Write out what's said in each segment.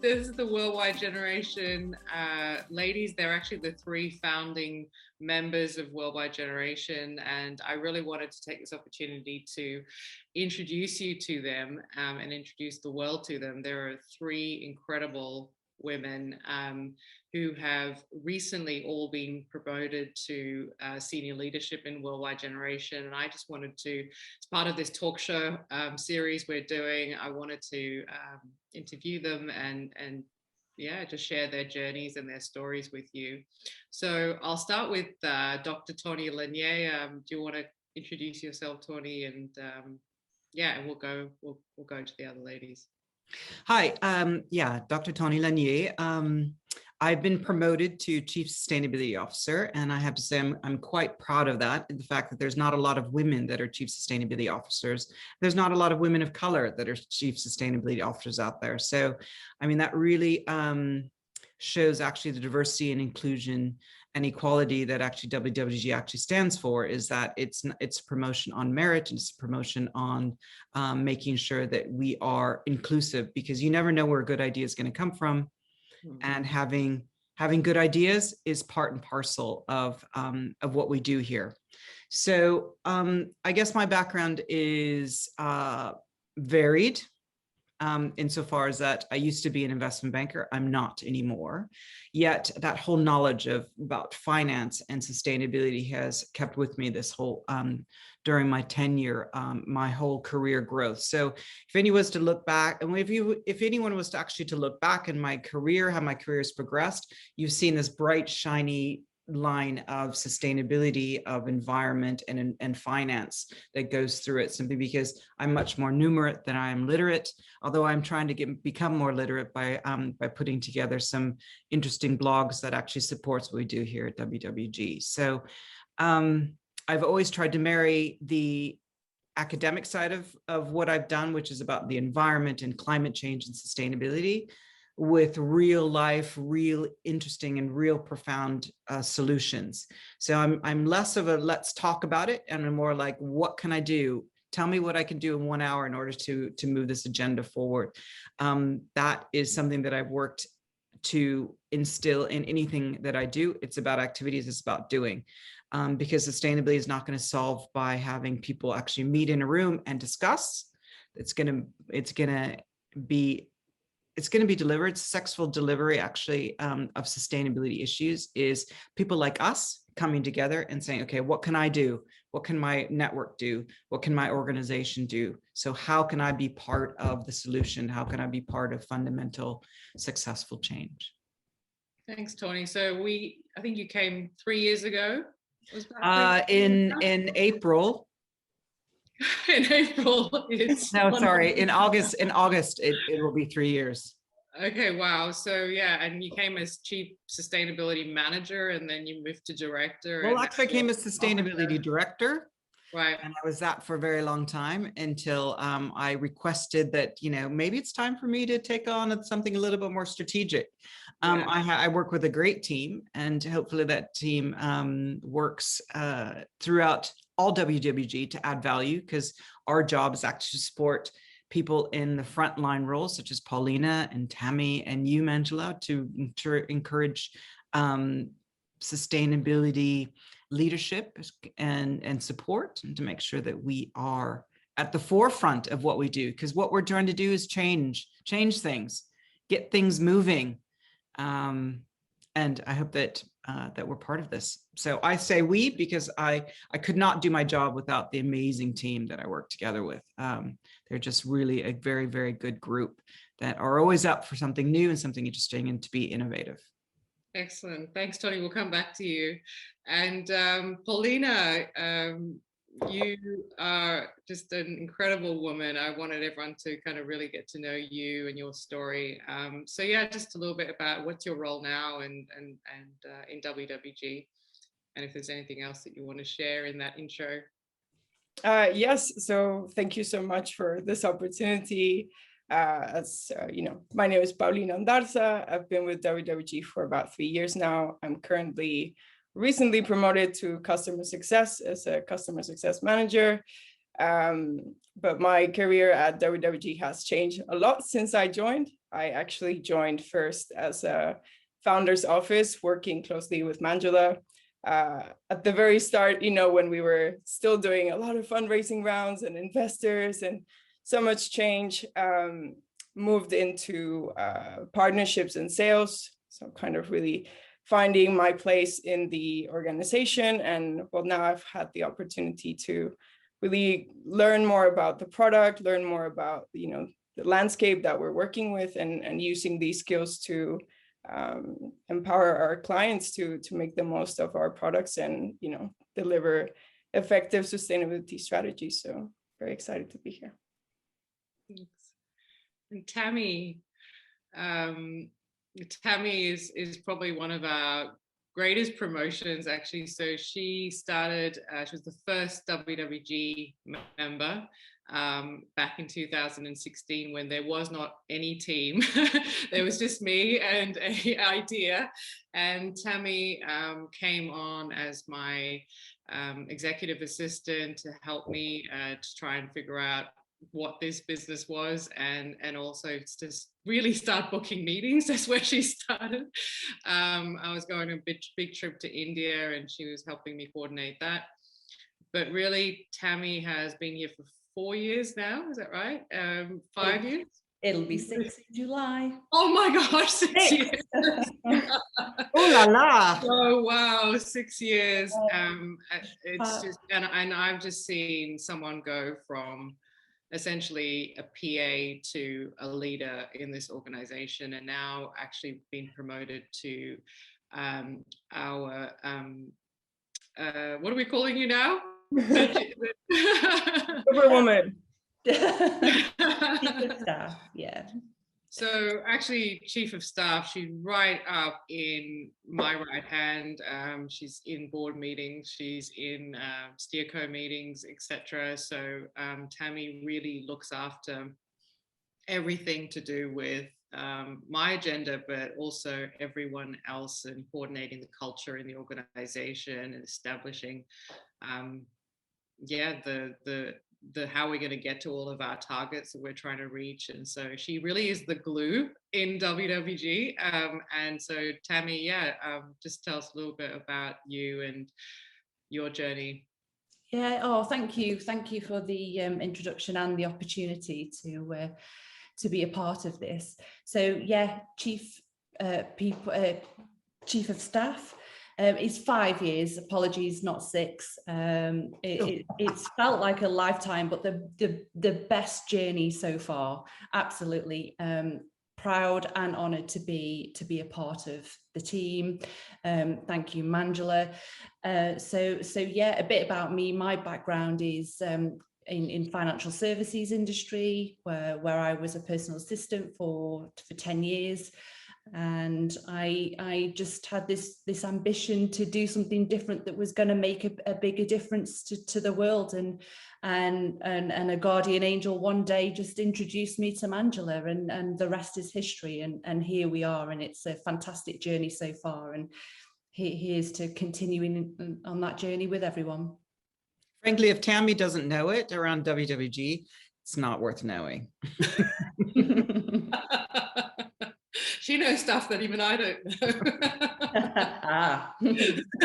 is the Worldwide Generation ladies. They're actually the 3 founding members of Worldwide Generation, and I really wanted to take this opportunity to introduce you to them and introduce the world to them. There are 3 incredible women who have recently all been promoted to senior leadership in Worldwide Generation. And I just wanted to, as part of this talk show series we're doing, I wanted to interview them and yeah, just share their journeys and their stories with you. So I'll start with Dr. Tauni Lanier. Do you want to introduce yourself, Tauni? And yeah, and we'll go to the other ladies. Hi, yeah, Dr. Tauni Lanier. I've been promoted to Chief Sustainability Officer, and I have to say I'm quite proud of that, the fact that there's not a lot of women that are Chief Sustainability Officers. There's not a lot of women of color that are Chief Sustainability Officers out there. So, I mean, that really shows actually the diversity and inclusion and equality that actually WWG actually stands for, is that it's a promotion on merit, and it's a promotion on making sure that we are inclusive, because you never know where a good idea is going to come from. And having good ideas is part and parcel of what we do here. So I guess my background is varied. Insofar as that I used to be an investment banker, I'm not anymore. Yet that whole knowledge about finance and sustainability has kept with me this whole during my tenure, my whole career growth. So if anyone was to look back, and if anyone was to actually look back in my career, how my career has progressed, you've seen this bright, shiny line of sustainability, of environment and finance that goes through it, simply because I'm much more numerate than I am literate, although I'm trying to become more literate by putting together some interesting blogs that actually supports what we do here at WWG. So I've always tried to marry the academic side of what I've done, which is about the environment and climate change and sustainability, with real life, real interesting and real profound solutions. So I'm less of a let's talk about it, and I'm more like, what can I do? Tell me what I can do in 1 hour in order to move this agenda forward. That is something that I've worked to instill in anything that I do. It's about activities, it's about doing. Because sustainability is not going to solve by having people actually meet in a room and discuss. It's going to be delivered. Successful delivery actually of sustainability issues is people like us coming together and saying, okay, what can I do? What can my network do? What can my organization do? So how can I be part of the solution? How can I be part of fundamental successful change? Thanks, Tauni. So I think you came 3 years ago. Was that in April. In April, it's in August it will be 3 years. Okay, wow. So yeah, and you came as Chief Sustainability Manager, and then you moved to Director. Well, actually I came as Sustainability Director. Right. And I was that for a very long time, until I requested that, maybe it's time for me to take on something a little bit more strategic. I work with a great team, and hopefully that team works throughout all WWG to add value, because our job is actually to support people in the frontline roles, such as Paulina and Tammy and you, Manjula, to encourage sustainability leadership and support, and to make sure that we are at the forefront of what we do, because what we're trying to do is change things, get things moving, and I hope that we're part of this. So I say we, because I could not do my job without the amazing team that I work together with. They're just really a very, very good group that are always up for something new and something interesting, and to be innovative. Excellent. Thanks, Tauni. We'll come back to you. And Paulina, you are just an incredible woman. I wanted everyone to kind of really get to know you and your story. So yeah, just a little bit about what's your role now and in WWG, and if there's anything else that you want to share in that intro. Yes, so thank you so much for this opportunity. As you know, my name is Paulina Ondarza. I've been with WWG for about 3 years now. I'm currently recently promoted to customer success as a customer success manager. But my career at WWG has changed a lot since I joined. I actually joined first as a founder's office, working closely with Manjula. At the very start, when we were still doing a lot of fundraising rounds and investors and so much change, moved into partnerships and sales. So kind of really finding my place in the organization. And well, now I've had the opportunity to really learn more about the product, learn more about, the landscape that we're working with, and using these skills to empower our clients to make the most of our products and, deliver effective sustainability strategies. So very excited to be here. Thanks. And Tammy, Tammy is probably one of our greatest promotions, actually. So she started, she was the first WWG member back in 2016, when there was not any team. There was just me and an idea. And Tammy came on as my executive assistant to help me to try and figure out what this business was, and also to really start booking meetings. That's where she started. I was going on a big trip to India, and she was helping me coordinate that. But really, Tammy has been here for 4 years now. Is that right? 5 years? It'll be 6 in July. Oh my gosh, 6 years. Oh la la. Oh wow, 6 years. It's just, and I've just seen someone go from essentially a PA to a leader in this organization, and now actually been promoted to our what are we calling you now? Superwoman. Chief of staff, yeah. So actually, chief of staff, she's right up in my right hand. She's in board meetings, she's in steerco meetings, etc. So Tammy really looks after everything to do with my agenda, but also everyone else, and coordinating the culture in the organization and establishing, the how we're going to get to all of our targets that we're trying to reach. And so she really is the glue in WWG. And so Tammy, just tell us a little bit about you and your journey. Yeah, oh, thank you for the introduction and the opportunity to be a part of this. So yeah, chief of staff. It's 5 years, apologies, not 6. It's felt like a lifetime, but the best journey so far. Absolutely proud and honoured to be a part of the team. Thank you, Manjula. So yeah, a bit about me. My background is in financial services industry, where I was a personal assistant for 10 years. And I just had this ambition to do something different that was going to make a bigger difference to the world, and a guardian angel one day just introduced me to Manjula, and the rest is history, and here we are, and it's a fantastic journey so far, and here's to continuing on that journey with everyone. Frankly, if Tammy doesn't know it around WWG, it's not worth knowing. She knows stuff that even I don't know.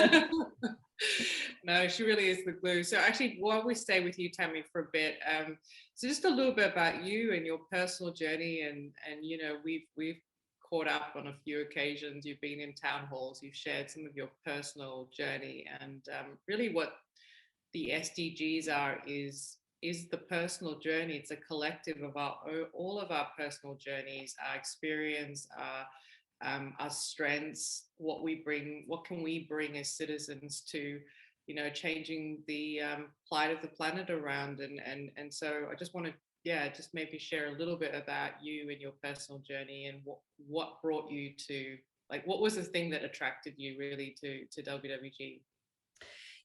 No, she really is the glue. So actually, while we stay with you, Tammy, for a bit, so just a little bit about you and your personal journey, and we've caught up on a few occasions. You've been in town halls, you've shared some of your personal journey, and really what the SDGs are is the personal journey. It's a collective of all of our personal journeys, our experience, our strengths, what can we bring as citizens to, changing the plight of the planet around. And so I just want to, just maybe share a little bit about you and your personal journey, and what brought you to, what was the thing that attracted you really to WWG?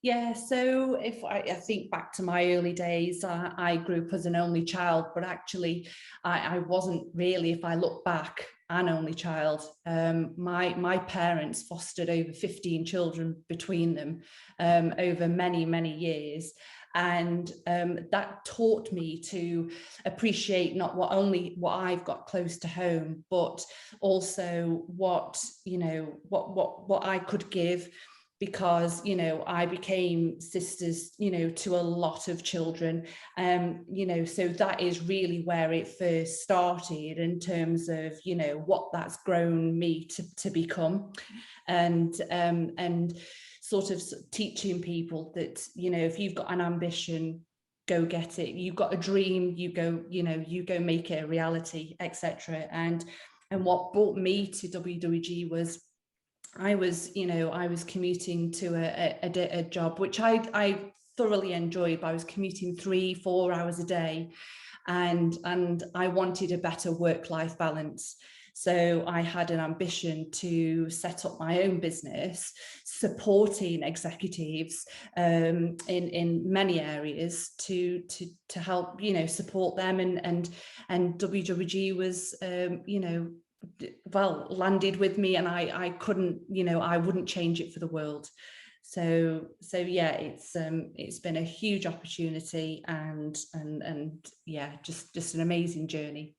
Yeah, so if I think back to my early days, I grew up as an only child, but actually I wasn't really, if I look back, an only child. My parents fostered over 15 children between them over many, many years. And that taught me to appreciate not only what I've got close to home, but also what, you know, what I could give, because, you know, I became sisters, you know, to a lot of children. You know, so that is really where it first started in terms of, you know, what that's grown me to become. And sort of teaching people that, you know, if you've got an ambition, go get it. You've got a dream, you go, you know, you go make it a reality, etc. And what brought me to WWG was I was commuting to a job which I thoroughly enjoyed, but I was commuting 3-4 hours a day, and I wanted a better work-life balance. So I had an ambition to set up my own business, supporting executives in many areas to help, you know, support them, and WWG was, you know, well, landed with me, and I couldn't, you know, I wouldn't change it for the world. So yeah, it's been a huge opportunity, and yeah, just an amazing journey.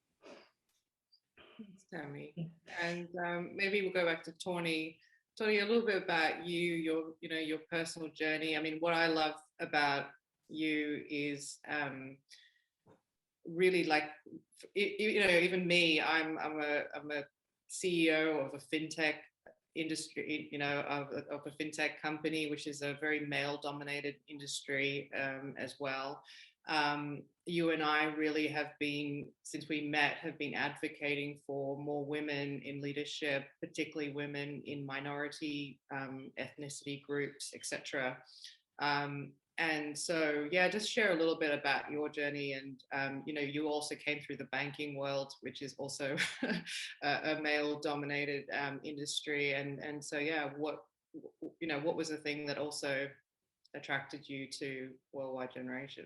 Thanks, Tammy. And maybe we'll go back to Tauni. Tauni, a little bit about you, your personal journey. I mean, what I love about you is really, like, you know, even me, I'm a CEO of a fintech industry, you know, of a fintech company, which is a very male-dominated industry as well. You and I really have been, since we met, have been advocating for more women in leadership, particularly women in minority ethnicity groups, etc. And so, yeah, just share a little bit about your journey. And, you know, you also came through the banking world, which is also a male-dominated industry. And so, yeah, what was the thing that also attracted you to Worldwide Generation?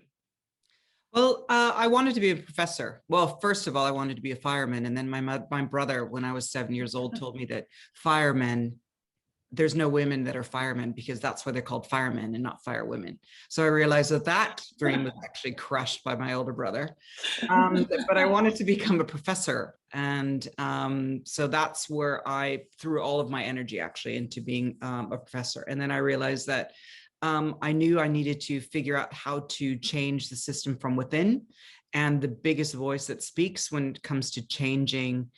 Well, I wanted to be a professor. Well, first of all, I wanted to be a fireman. And then my brother, when I was 7 years old, told me that firemen, there's no women that are firemen, because that's why they're called firemen and not firewomen. So I realized that dream was actually crushed by my older brother. But I wanted to become a professor. And so that's where I threw all of my energy actually into being a professor. And then I realized that I knew I needed to figure out how to change the system from within. And the biggest voice that speaks when it comes to changing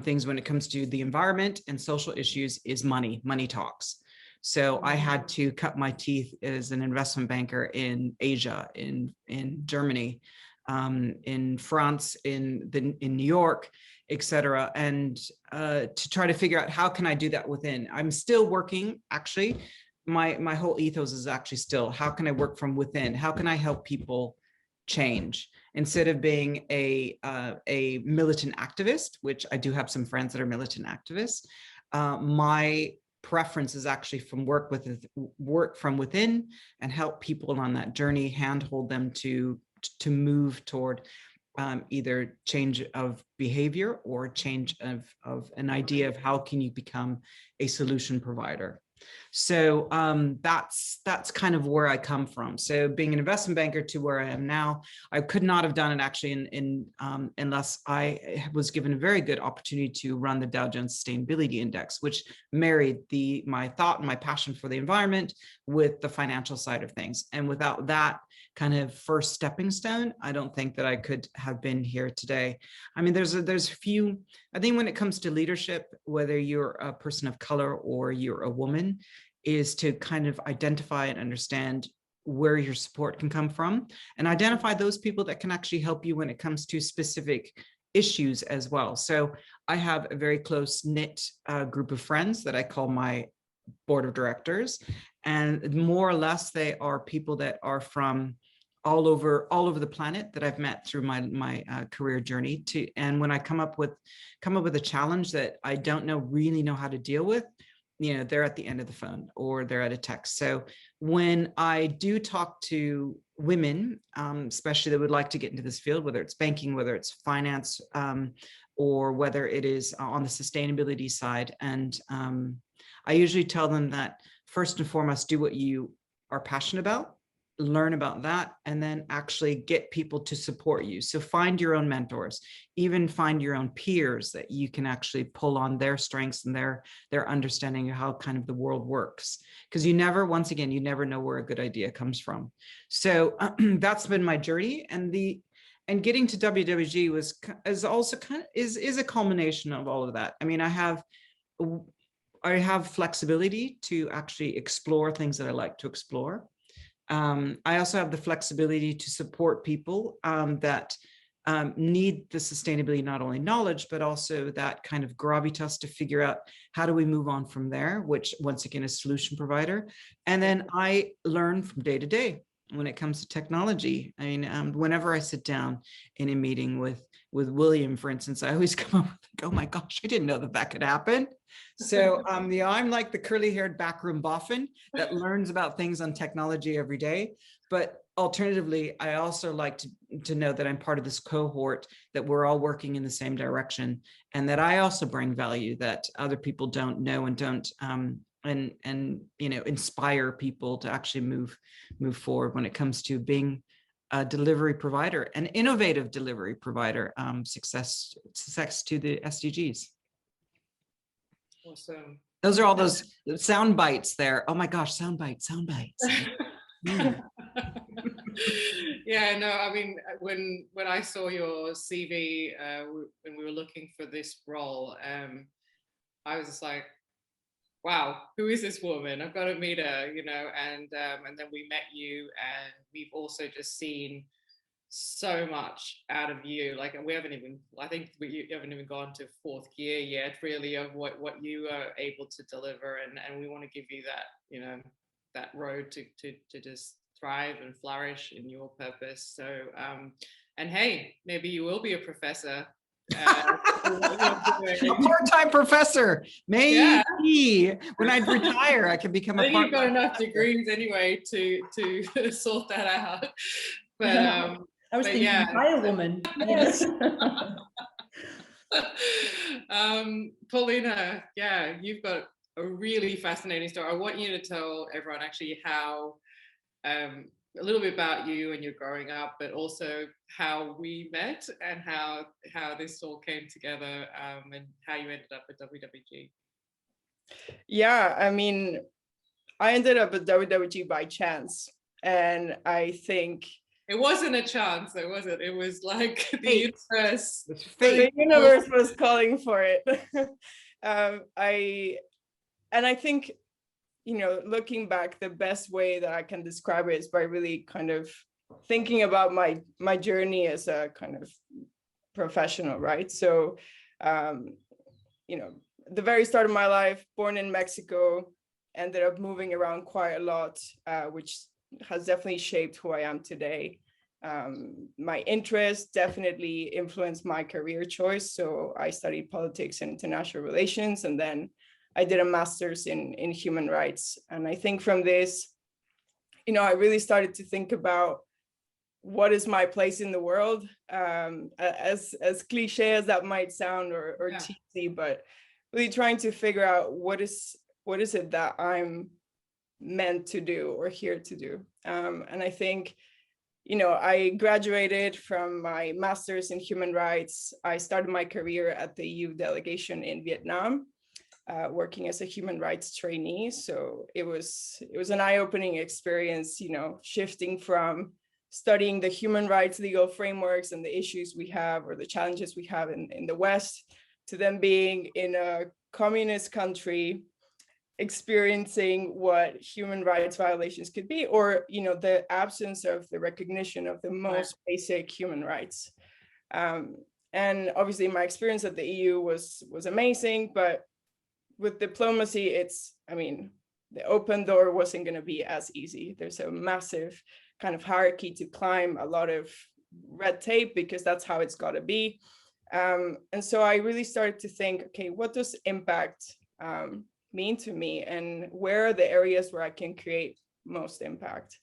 things, when it comes to the environment and social issues, is money. Money talks. So I had to cut my teeth as an investment banker in Asia, in Germany, in France, in New York, etc., and to try to figure out how can I do that within. I'm still working, actually. My whole ethos is actually still, how can I work from within? How can I help people change? Instead of being a militant activist, which I do have some friends that are militant activists, my preference is actually work from within and help people on that journey, handhold them to move toward either change of behavior or change of an idea of how can you become a solution provider. So that's kind of where I come from. So being an investment banker to where I am now, I could not have done it actually unless I was given a very good opportunity to run the Dow Jones Sustainability Index, which married my thought and my passion for the environment with the financial side of things. And without that kind of first stepping stone, I don't think that I could have been here today. I mean, there's a few, I think when it comes to leadership, whether you're a person of color or you're a woman, is to kind of identify and understand where your support can come from and identify those people that can actually help you when it comes to specific issues as well. So I have a very close knit group of friends that I call my board of directors, and more or less they are people that are from all over the planet that I've met through my career journey. And when I come up with a challenge that I don't really know how to deal with, you know, they're at the end of the phone or they're at a text. So when I do talk to women, especially that would like to get into this field, whether it's banking, whether it's finance, or whether it is on the sustainability side, and I usually tell them that first and foremost, do what you are passionate about. learn about that, and then actually get people to support you. So find your own mentors, even find your own peers that you can actually pull on their strengths and their understanding of how kind of the world works. Because you never, once again, you never know where a good idea comes from. So that's been my journey. And getting to WWG is also is a culmination of all of that. I mean, I have flexibility to actually explore things that I like to explore. I also have the flexibility to support people that need the sustainability, not only knowledge, but also that kind of gravitas to figure out how do we move on from there, which once again is solution provider. And then I learn from day to day when it comes to technology. I mean, whenever I sit down in a meeting with William, for instance, I always come up with, oh my gosh, I didn't know that could happen. So I'm like the curly-haired backroom boffin that learns about things on technology every day. But alternatively, I also like to know that I'm part of this cohort, that we're all working in the same direction, and that I also bring value that other people don't know and don't and inspire people to actually move forward when it comes to being a delivery provider, an innovative delivery provider, success to the SDGs. Awesome. Those are all those sound bites there. Oh my gosh, sound bites. Yeah, no, I mean, when I saw your CV, when we were looking for this role, I was just like, wow, who is this woman? I've got to meet her, and then we met you, and we've also just seen so much out of you. Like, and I think you haven't even gone to fourth gear yet, really, of what you are able to deliver, and we want to give you that, that road to just thrive and flourish in your purpose. So, and hey, maybe you will be a professor. A part-time professor, maybe. Yeah. When I retire, I can become a part-time. You've got enough degrees anyway to sort that out. But I was thinking fire woman. Yes. Paulina, yeah, you've got a really fascinating story. I want you to tell everyone actually how a little bit about you and your growing up, but also how we met and how this all came together, and how you ended up at WWG. Yeah, I mean, I ended up at WWG by chance, and I think it wasn't a chance, though, was it? It was like the universe. The universe was calling for it. I think, looking back, the best way that I can describe it is by really kind of thinking about my journey as a kind of professional, right? So, the very start of my life, born in Mexico, ended up moving around quite a lot, which has definitely shaped who I am today. My interests definitely influenced my career choice. So I studied politics and international relations, and then I did a master's in human rights. And I think from this, I really started to think about what is my place in the world, as cliche as that might sound, or cheesy, but really trying to figure out what is it that I'm meant to do or here to do. And I think, I graduated from my master's in human rights. I started my career at the EU delegation in Vietnam, working as a human rights trainee. So it was an eye-opening experience, shifting from studying the human rights legal frameworks and the issues we have, or the challenges we have in the West, to then being in a communist country, experiencing what human rights violations could be, or the absence of the recognition of the most basic human rights. And obviously my experience at the EU was amazing, but with diplomacy, the open door wasn't going to be as easy. There's a massive kind of hierarchy to climb, a lot of red tape, because that's how it's got to be. And so I really started to think, okay, what does impact mean to me, and where are the areas where I can create most impact?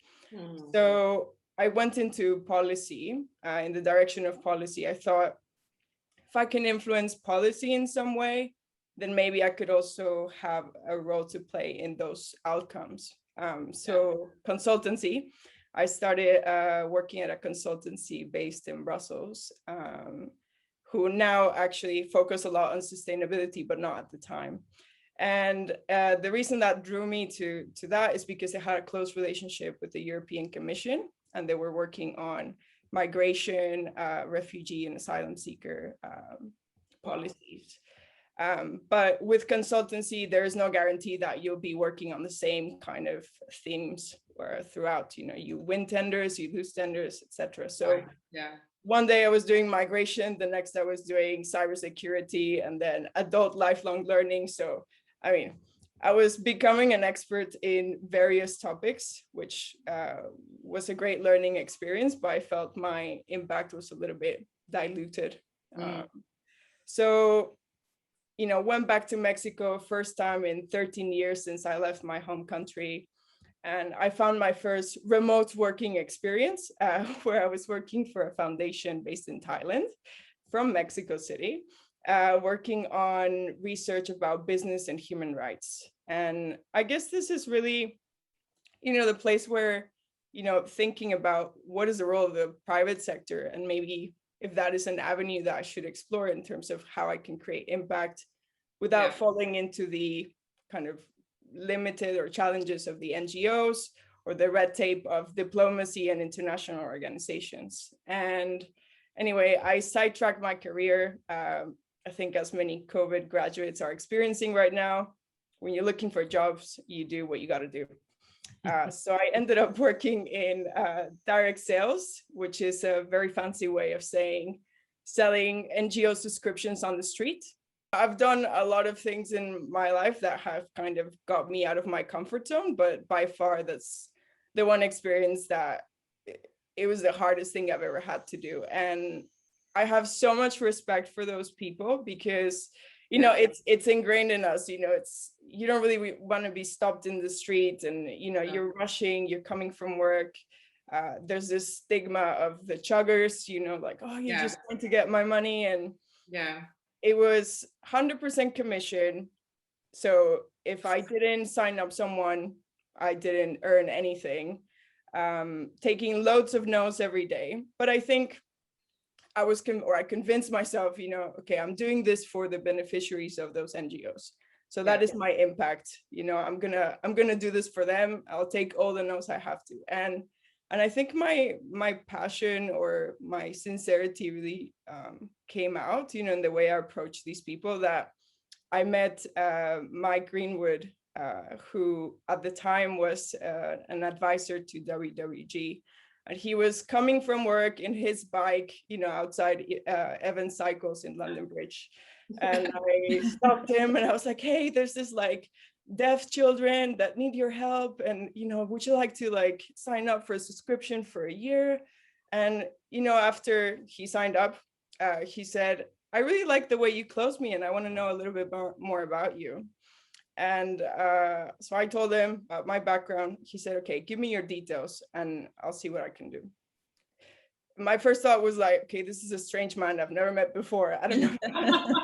So I went into policy, in the direction of policy. I thought, if I can influence policy in some way, then maybe I could also have a role to play in those outcomes. So consultancy, I started working at a consultancy based in Brussels, who now actually focus a lot on sustainability, but not at the time. And the reason that drew me to that is because it had a close relationship with the European Commission, and they were working on migration, refugee and asylum seeker policies. But with consultancy, there is no guarantee that you'll be working on the same kind of themes throughout. You know, you win tenders, you lose tenders, etc. So yeah. One day I was doing migration, the next I was doing cybersecurity, and then adult lifelong learning. So, I mean, I was becoming an expert in various topics, which was a great learning experience, but I felt my impact was a little bit diluted. So, you know, went back to Mexico, first time in 13 years since I left my home country. And I found my first remote working experience where I was working for a foundation based in Thailand from Mexico City, working on research about business and human rights. And I guess this is really, you know, the place where, you know, thinking about what is the role of the private sector, and maybe if that is an avenue that I should explore in terms of how I can create impact without falling into the kind of limited or challenges of the NGOs or the red tape of diplomacy and international organizations. And anyway, I sidetracked my career. I think as many COVID graduates are experiencing right now, when you're looking for jobs, you do what you got to do. So I ended up working in direct sales, which is a very fancy way of saying selling NGO subscriptions on the street. I've done a lot of things in my life that have kind of got me out of my comfort zone, but by far that's the one experience that it was the hardest thing I've ever had to do. And I have so much respect for those people because, you know, it's ingrained in us, you know, you don't really want to be stopped in the street and, you know, you're rushing, you're coming from work. There's this stigma of the chuggers, you know, like, oh, you're just going to get my money. And it was 100% commission. So if I didn't sign up someone, I didn't earn anything. Taking loads of no's every day. But I think I convinced myself, you know, okay, I'm doing this for the beneficiaries of those NGOs. So that is my impact. You know, I'm gonna do this for them. I'll take all the no's I have to. And I think my passion or my sincerity really came out, you know, in the way I approach these people. That I met Mike Greenwood, who at the time was an advisor to WWG. And he was coming from work in his bike, you know, outside Evans Cycles in London Bridge. And I stopped him and I was like, hey, there's this like deaf children that need your help. And, you know, would you like to like sign up for a subscription for a year? And, you know, after he signed up, he said, I really like the way you close me and I want to know a little bit more about you. And so I told him about my background. He said, okay, give me your details and I'll see what I can do. My first thought was like, okay, this is a strange man I've never met before. I don't know.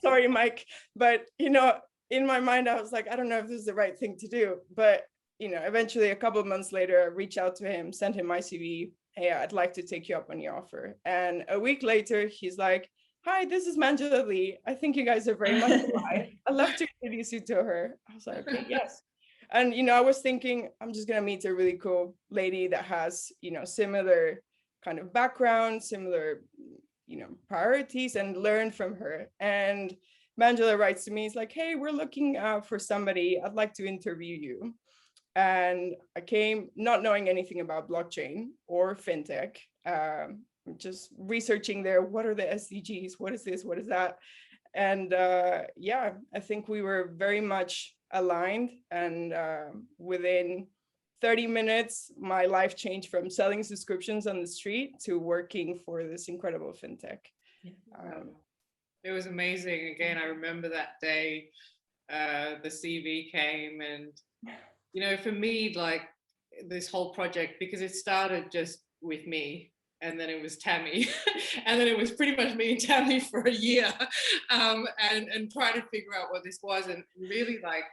Sorry, Mike. But, you know, in my mind, I was like, I don't know if this is the right thing to do. But, you know, eventually a couple of months later, I reached out to him, sent him my CV. Hey, I'd like to take you up on your offer. And a week later, he's like, hi, this is Manjula Lee. I think you guys are very much alike. I'd love to introduce you to her. I was like, okay, yes. And, you know, I was thinking, I'm just going to meet a really cool lady that has, you know, similar kind of background, similar, you know, priorities and learn from her. And Manjula writes to me, it's like, hey, we're looking for somebody. I'd like to interview you. And I came not knowing anything about blockchain or fintech. Just researching there, what are the SDGs? What is this? What is that? And yeah, I think we were very much aligned. And within 30 minutes, my life changed from selling subscriptions on the street to working for this incredible fintech. It was amazing. Again, I remember that day, the CV came and, you know, for me, like this whole project, because it started just with me, and then it was Tammy, and then it was pretty much me and Tammy for a year, and trying to figure out what this was. And really, like,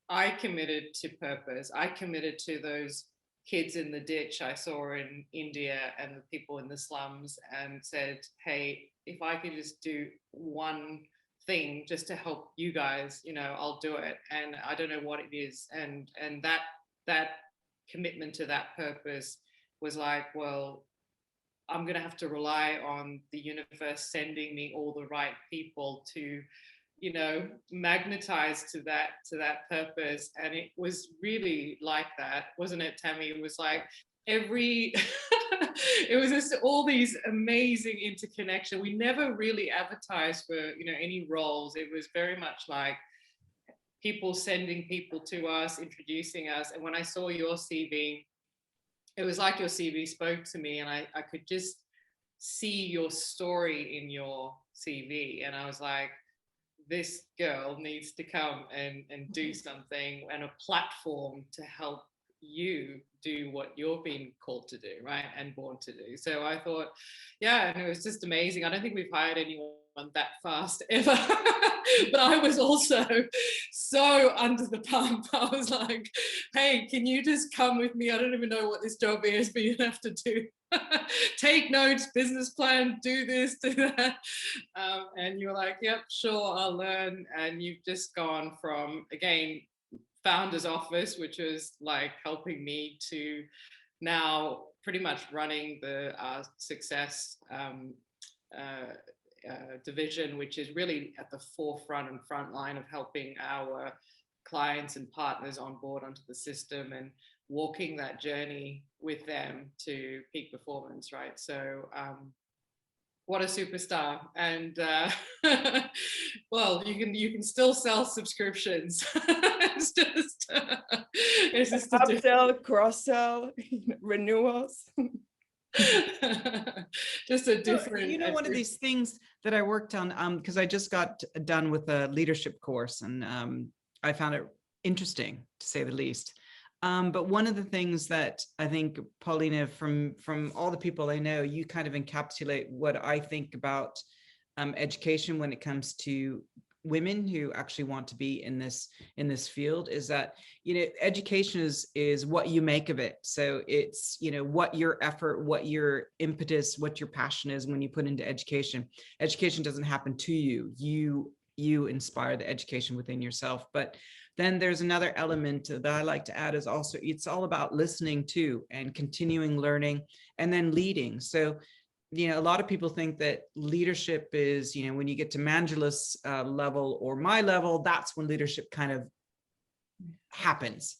I committed to purpose. I committed to those kids in the ditch I saw in India and the people in the slums, and said, hey, if I could just do one thing just to help you guys, I'll do it. And I don't know what it is. And that commitment to that purpose was like, well, I'm going to have to rely on the universe sending me all the right people to, magnetize to that purpose. And it was really like that, wasn't it, Tammy? It was like it was just all these amazing interconnection. We never really advertised for, any roles. It was very much like people sending people to us, introducing us. And when I saw your CV, it was like your CV spoke to me, and I could just see your story in your CV. And I was like, this girl needs to come and do something, and a platform to help you do what you're being called to do, right? And born to do. So I thought, yeah, and it was just amazing. I don't think we've hired anyone that fast ever. But I was also so under the pump. I was like, hey, can you just come with me? I don't even know what this job is, but you have to do take notes, business plan, do this, do that. And you were like, yep, sure, I'll learn. And you've just gone from, again, founder's office, which was like helping me, to now pretty much running the success division, which is really at the forefront and front line of helping our clients and partners on board onto the system and walking that journey with them to peak performance, right? So what a superstar. And well, you can still sell subscriptions. it's just upsell, cross-sell, renewals. Just a different, one of these things that I worked on, because I just got done with a leadership course, and I found it interesting, to say the least. But one of the things that I think, Paulina, from all the people I know, you kind of encapsulate what I think about education when it comes to women who actually want to be in this field, is that, education is what you make of it. So it's, what your effort, what your impetus, what your passion is when you put into education. Education doesn't happen to you. You inspire the education within yourself. But then there's another element that I like to add, is also, it's all about listening to and continuing learning, and then leading. So, a lot of people think that leadership is, when you get to Manjula's level or my level, that's when leadership kind of happens.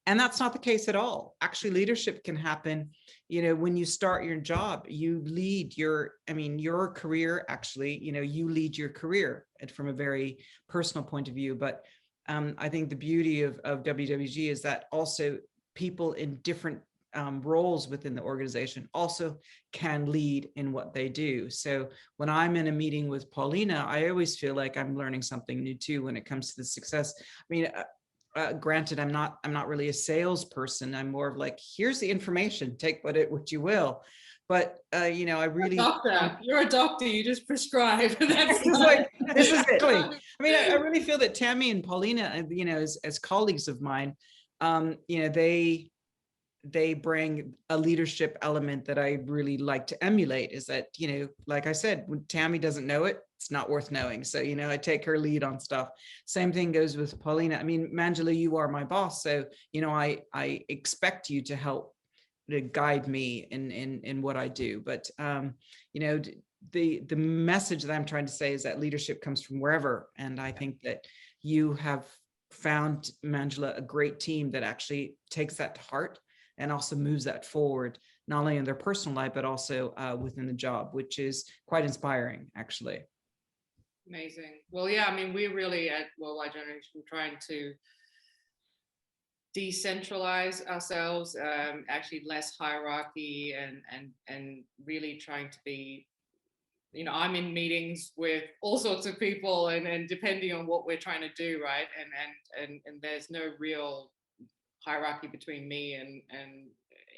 And that's not the case at all. Actually, leadership can happen, when you start your job, you lead your career, actually, you lead your career from a very personal point of view. But I think the beauty of WWG is that also people in different roles within the organization also can lead in what they do. So when I'm in a meeting with Paulina, I always feel like I'm learning something new too when it comes to the success. Granted, I'm not really a salesperson. I'm more of like, here's the information, take what you will. But I really, you're a doctor. You just prescribe. That's like, this is it. I really feel that Tammy and Paulina, as colleagues of mine, they bring a leadership element that I really like to emulate. Is that, like I said, when Tammy doesn't know it, it's not worth knowing. So, I take her lead on stuff. Same thing goes with Paulina. Manjula, you are my boss. So, I expect you to help to guide me in what I do. But, the message that I'm trying to say is that leadership comes from wherever. And I think that you have found, Manjula, a great team that actually takes that to heart and also moves that forward, not only in their personal life, but also within the job, which is quite inspiring, actually. Amazing. Well, yeah, we're really at Worldwide Generation trying to decentralize ourselves, actually less hierarchy, and really trying to be, I'm in meetings with all sorts of people, and depending on what we're trying to do, right? And there's no real hierarchy between me and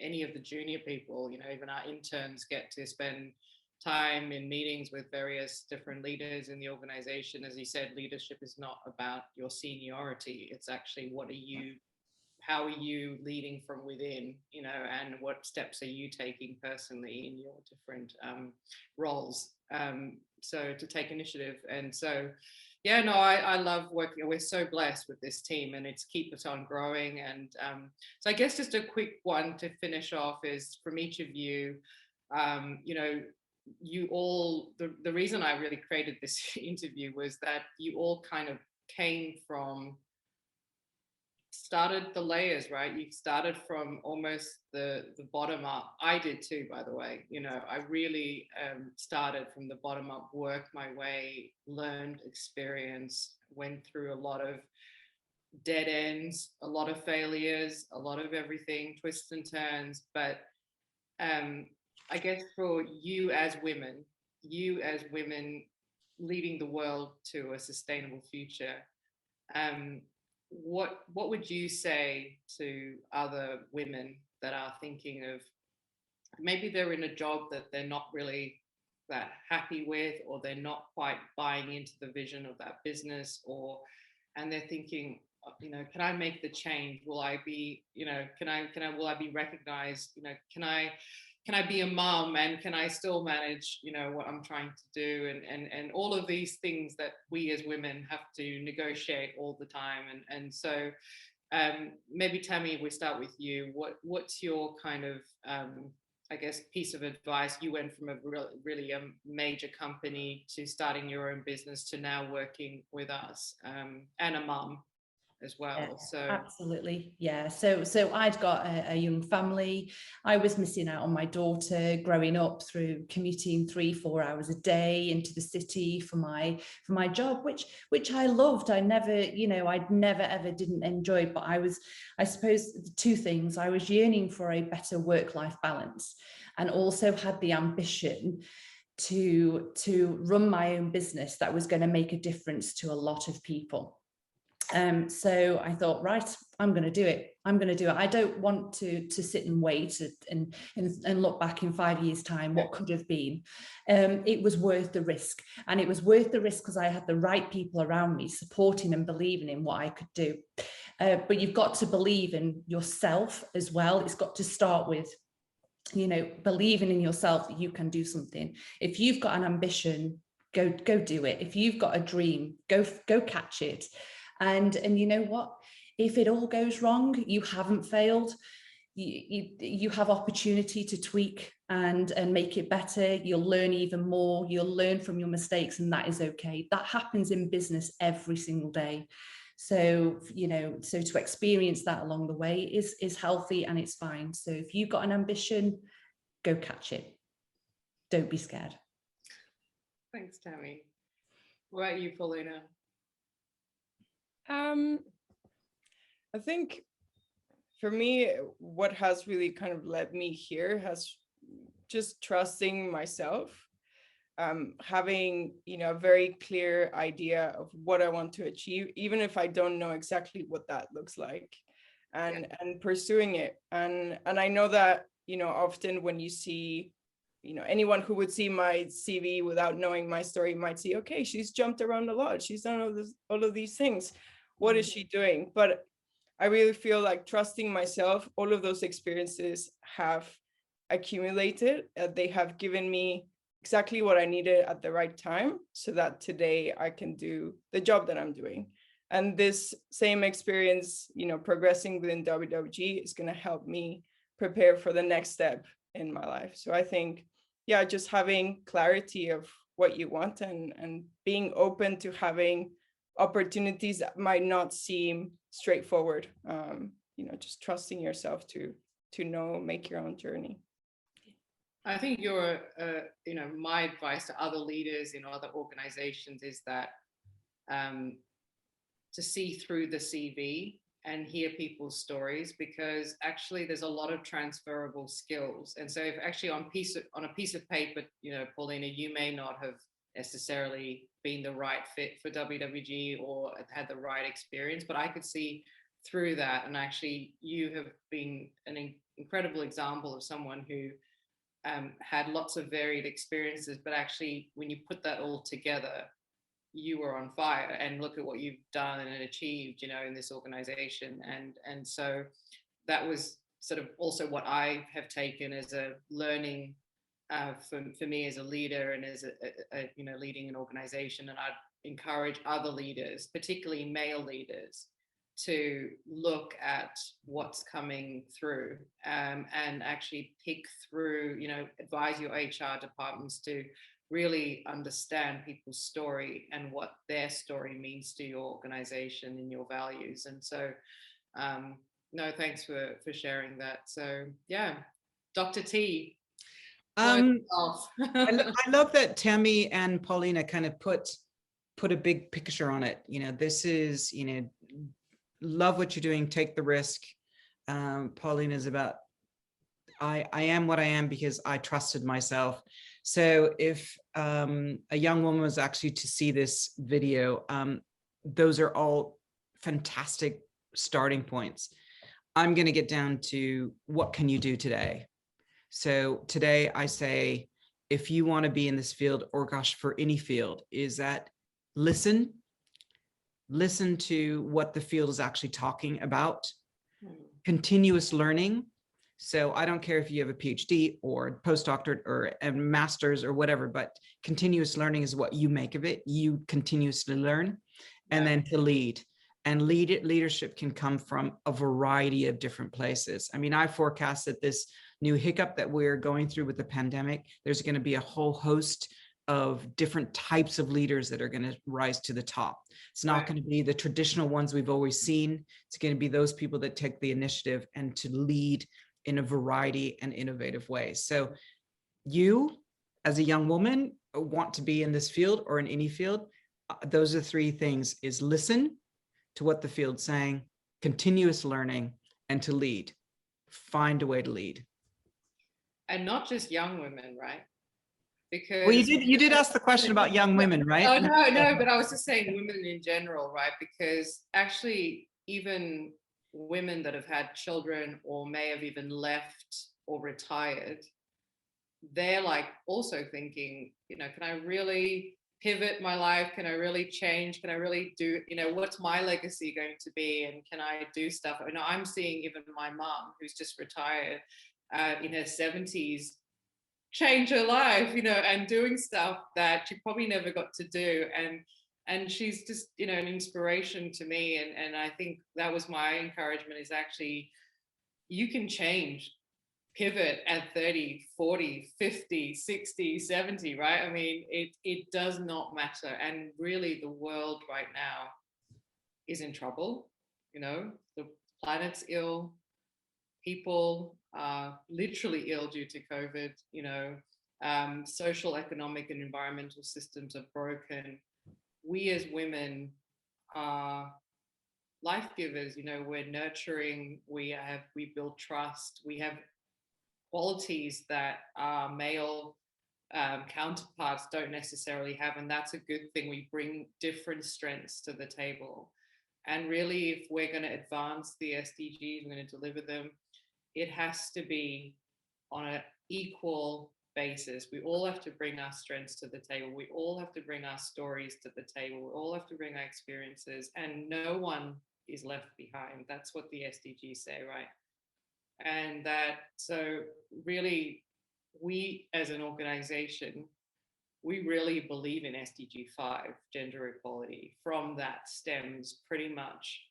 any of the junior people. Even our interns get to spend time in meetings with various different leaders in the organization. As you said, leadership is not about your seniority. It's actually, how are you leading from within, you know, and what steps are you taking personally in your different roles, so to take initiative. And so yeah, no, I love working. We're so blessed with this team, and it's keep us on growing. And so I guess just a quick one to finish off is from each of you, you know, you all, the reason I really created this interview was that you all kind of came from, started the layers, right? You started from almost the bottom up. I did too, by the way. You know, I really started from the bottom up, worked my way, learned, experience, went through a lot of dead ends, a lot of failures, a lot of everything, twists and turns. But I guess for you as women leading the world to a sustainable future, what would you say to other women that are thinking of, maybe they're in a job that they're not really that happy with, or they're not quite buying into the vision of that business, and they're thinking, you know, can I make the change? Will I be, you know, will I be recognized? You know, can I be a mom, and can I still manage, you know, what I'm trying to do, and all of these things that we as women have to negotiate all the time. And so maybe Tammy, we start with you. What's your kind of I guess piece of advice? You went from a really major company to starting your own business to now working with us, and a mum as well. Yeah, so absolutely, yeah. So I'd got a young family. I was missing out on my daughter growing up through commuting 3-4 hours a day into the city for my job, which I loved. I'd never ever didn't enjoy, but I suppose two things. I was yearning for a better work-life balance, and also had the ambition to run my own business that was going to make a difference to a lot of people. So I thought, right, I'm going to do it. I don't want to sit and wait and look back in 5 years' time what could have been. It was worth the risk, and it was worth the risk because I had the right people around me supporting and believing in what I could do. But you've got to believe in yourself as well. It's got to start with, you know, believing in yourself that you can do something. If you've got an ambition, go do it. If you've got a dream, go catch it. And you know what? If it all goes wrong, you haven't failed. You have opportunity to tweak and make it better. You'll learn even more. You'll learn from your mistakes, and that is okay. That happens in business every single day. So, you know, so to experience that along the way is healthy, and it's fine. So if you've got an ambition, go catch it. Don't be scared. Thanks, Tammy. What about you, Paulina? I think for me, what has really kind of led me here has just trusting myself, having, you know, a very clear idea of what I want to achieve, even if I don't know exactly what that looks like, and pursuing it. And I know that, you know, often when you see, you know, anyone who would see my CV without knowing my story might see, okay, she's jumped around a lot. She's done all of these things. What is she doing? But I really feel like trusting myself, all of those experiences have accumulated. They have given me exactly what I needed at the right time, so that today I can do the job that I'm doing. And this same experience, you know, progressing within WWG is going to help me prepare for the next step in my life. So I think, yeah, just having clarity of what you want, and being open to having opportunities that might not seem straightforward. You know, just trusting yourself to know, make your own journey. I think you know, my advice to other leaders in other organizations is that to see through the CV and hear people's stories, because actually there's a lot of transferable skills. And so if actually on a piece of paper, you know, Paulina, you may not have necessarily been the right fit for WWG or had the right experience, but I could see through that. And actually you have been an incredible example of someone who had lots of varied experiences, but actually when you put that all together, you were on fire, and look at what you've done and achieved, you know, in this organization. And so that was sort of also what I have taken as a learning for me as a leader and as a you know, leading an organization. And I'd encourage other leaders, particularly male leaders, to look at what's coming through, and actually pick through, you know, advise your HR departments to really understand people's story and what their story means to your organization and your values. And so, no, thanks for sharing that. So yeah, Dr. T. I love that Tammy and Paulina kind of put a big picture on it. You know, this is, you know, love what you're doing, take the risk. Paulina is about, I am what I am because I trusted myself. So if a young woman was actually to see this video, those are all fantastic starting points. I'm going to get down to what can you do today? So today I say, if you want to be in this field, or gosh, for any field, is that listen to what the field is actually talking about. Continuous learning. So I don't care if you have a PhD or postdoctorate or a master's or whatever, but continuous learning is what you make of it. You continuously learn. And then to lead. And leadership can come from a variety of different places. I mean, I forecast that this new hiccup that we're going through with the pandemic, there's going to be a whole host of different types of leaders that are going to rise to the top. It's not going to be the traditional ones we've always seen. It's going to be those people that take the initiative and to lead in a variety and innovative ways. So you, as a young woman, want to be in this field or in any field, those are three things: is listen to what the field's saying, continuous learning, and to lead. Find a way to lead. And not just young women, right? Because, well, you did ask the question about young women, right? Oh, no, but I was just saying women in general, right? Because actually, even women that have had children or may have even left or retired, they're like also thinking, you know, can I really pivot my life? Can I really change? Can I really do, you know, what's my legacy going to be? And can I do stuff? You know, I'm seeing even my mom, who's just retired in her 70s, change her life, you know, and doing stuff that she probably never got to do. And she's just, you know, an inspiration to me. And I think that was my encouragement, is actually, you can change, pivot at 30, 40, 50, 60, 70, right? I mean, it does not matter. And really the world right now is in trouble. You know, the planet's ill. People are literally ill due to COVID, you know, social, economic, and environmental systems are broken. We as women are life givers, you know, we're nurturing, we build trust, we have qualities that our male counterparts don't necessarily have, and that's a good thing. We bring different strengths to the table. And really, if we're going to advance the SDGs, we're going to deliver them, it has to be on an equal basis. We all have to bring our strengths to the table. We all have to bring our stories to the table. We all have to bring our experiences, and no one is left behind. That's what the SDGs say, right? And that, so really, we as an organization, we really believe in SDG 5, gender equality. From that stems pretty much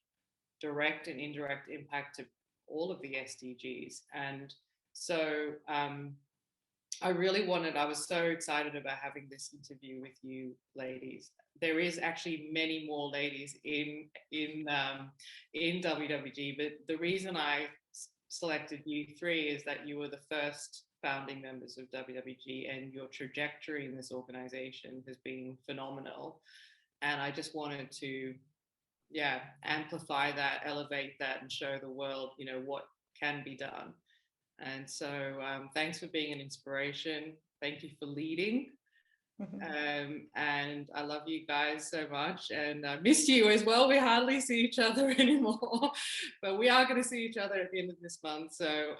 direct and indirect impact to all of the SDGs. And so I was so excited about having this interview with you ladies. There is actually many more ladies in WWG, but the reason I selected you three is that you were the first founding members of WWG, and your trajectory in this organization has been phenomenal. And I just wanted to, amplify that, elevate that, and show the world, you know, what can be done. And so thanks for being an inspiration. Thank you for leading. And I love you guys so much, and I miss you as well. We hardly see each other anymore, but we are going to see each other at the end of this month. So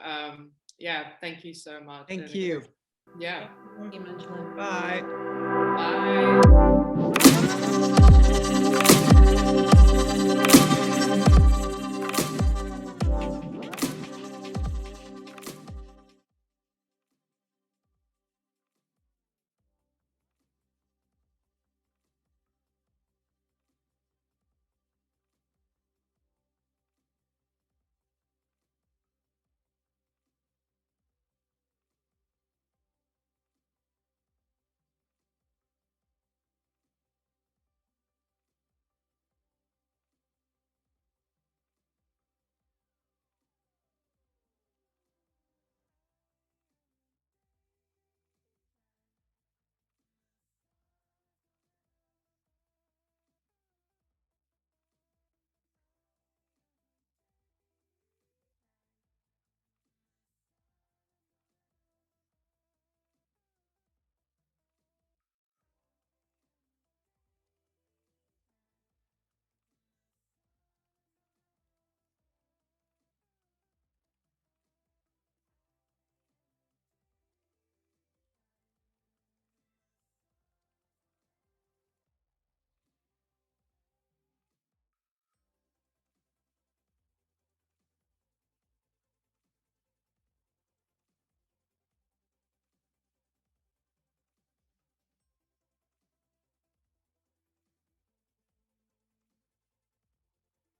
thank you so much. Thank you. Yeah. Thank you, Manjula. Bye. Bye. you.